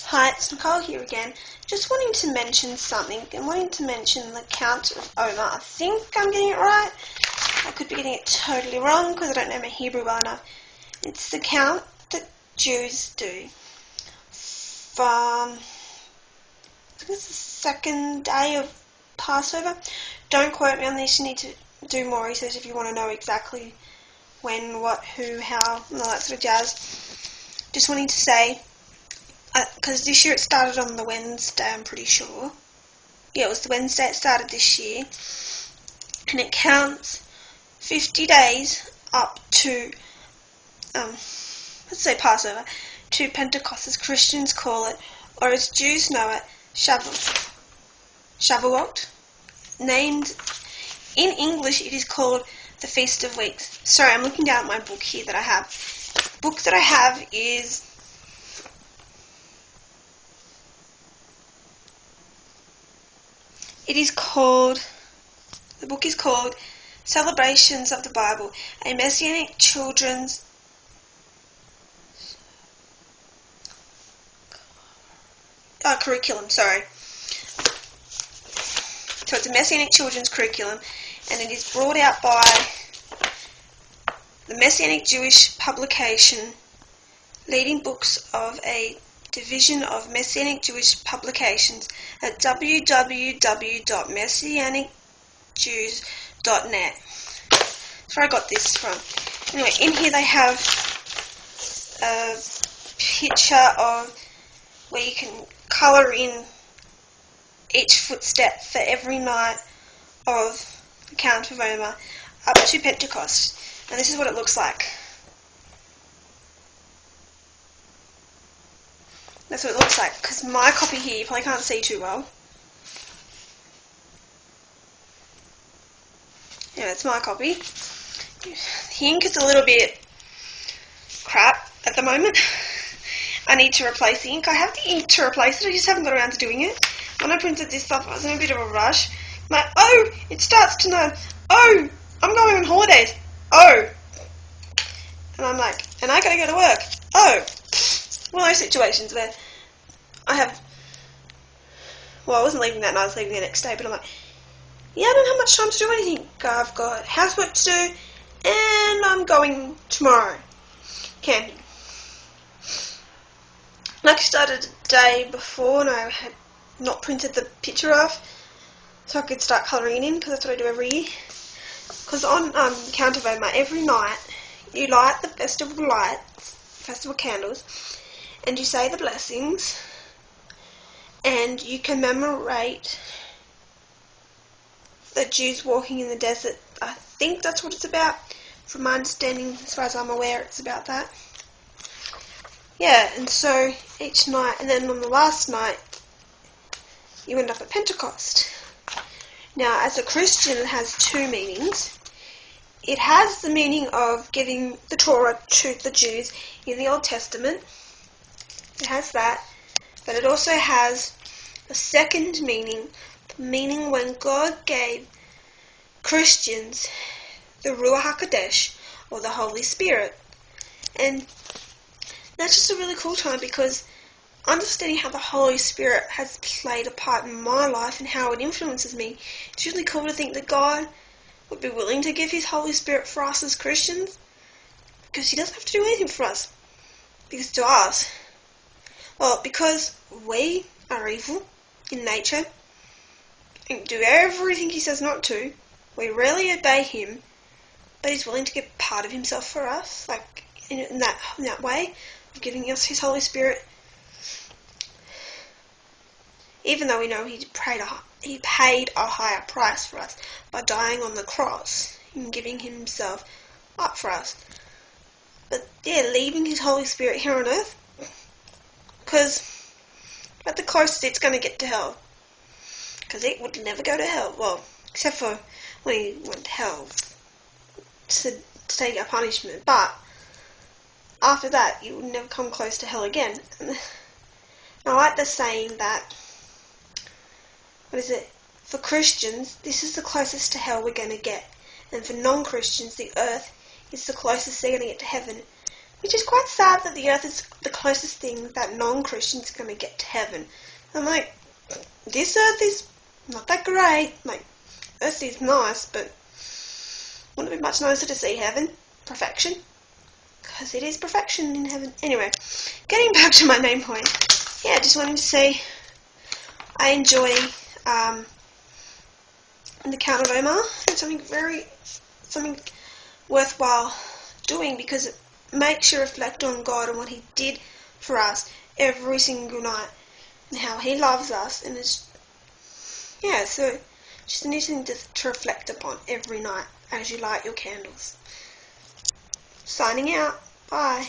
Hi, it's Nicole here again. Just wanting to mention something and wanting to mention the Count of Omer. I think I'm getting it right. I could be getting it totally wrong because I don't know my Hebrew well enough. It's the count that Jews do from, I think it's the second day of Passover. Don't quote me on this, you need to do more research if you want to know exactly when, what, who, how, and all that sort of jazz. Just wanting to say, because this year it started on the Wednesday, I'm pretty sure. Yeah, it was the Wednesday it started this year. And it counts 50 days up to, let's say Passover, to Pentecost as Christians call it, or as Jews know it, Shavuot. Named, in English it is called the Feast of Weeks. Sorry, I'm looking down at my book here that I have. The book that I have is the book is called Celebrations of the Bible, a Messianic Children's curriculum, sorry. So it's a Messianic Children's curriculum, and it is brought out by the Messianic Jewish publication, leading books of a division of Messianic Jewish publications at www.messianicjews.net. That's where I got this from. Anyway, in here they have a picture of where you can colour in each footstep for every night of the Count of Omer up to Pentecost. And this is what it looks like. That's what it looks like, because my copy here you probably can't see too well. Yeah, that's my copy. The ink is a little bit crap at the moment. I need to replace the ink. I have the ink to replace it, I just haven't got around to doing it. When I printed this off, I was in a bit of a rush. I'm like, oh, it starts to know. Oh, I'm going on holidays. Oh. And I'm like, and I gotta go to work. Oh. One of those situations where I have, well, I wasn't leaving that night, I was leaving the next day, but I'm like, yeah, I don't have much time to do anything. I've got housework to do, and I'm going tomorrow camping. Like I started a day before, and I had not printed the picture off, so I could start colouring in, because that's what I do every year. Because on Count of Omer, every night, you light the festival candles, and you say the blessings, and you commemorate the Jews walking in the desert. I think that's what it's about. From my understanding, as far as I'm aware, it's about that. Yeah, and so each night, and then on the last night, you end up at Pentecost. Now, as a Christian, it has two meanings. It has the meaning of giving the Torah to the Jews in the Old Testament. It has that. But it also has a second meaning, meaning when God gave Christians the Ruach HaKodesh, or the Holy Spirit. And that's just a really cool time, because understanding how the Holy Spirit has played a part in my life and how it influences me, it's really cool to think that God would be willing to give His Holy Spirit for us as Christians, because He doesn't have to do anything for us. Because to us, well, because we are evil in nature and do everything He says not to, we rarely obey Him, but He's willing to give part of Himself for us, like in that way of giving us His Holy Spirit. Even though we know He paid a higher price for us by dying on the cross and giving Himself up for us. But yeah, leaving His Holy Spirit here on earth, because at the closest it's going to get to hell. Because it would never go to hell. Well, except for when He went to hell to take our punishment. But after that, you would never come close to hell again. And I like the saying that, for Christians, this is the closest to hell we're going to get. And for non-Christians, the earth is the closest they're going to get to heaven. which is quite sad that the earth is the closest thing that non-Christians are going to get to heaven. I'm like, this earth is not that great. Like, earth is nice, but wouldn't it be much nicer to see heaven? Perfection. Because it is perfection in heaven. Anyway, getting back to my main point. Yeah, just wanted to say I enjoy the Count of Omer. It's something worthwhile doing because it makes you reflect on God and what He did for us every single night and how He loves us. And it's, yeah, so just a new thing to reflect upon every night as you light your candles. Signing out. Bye.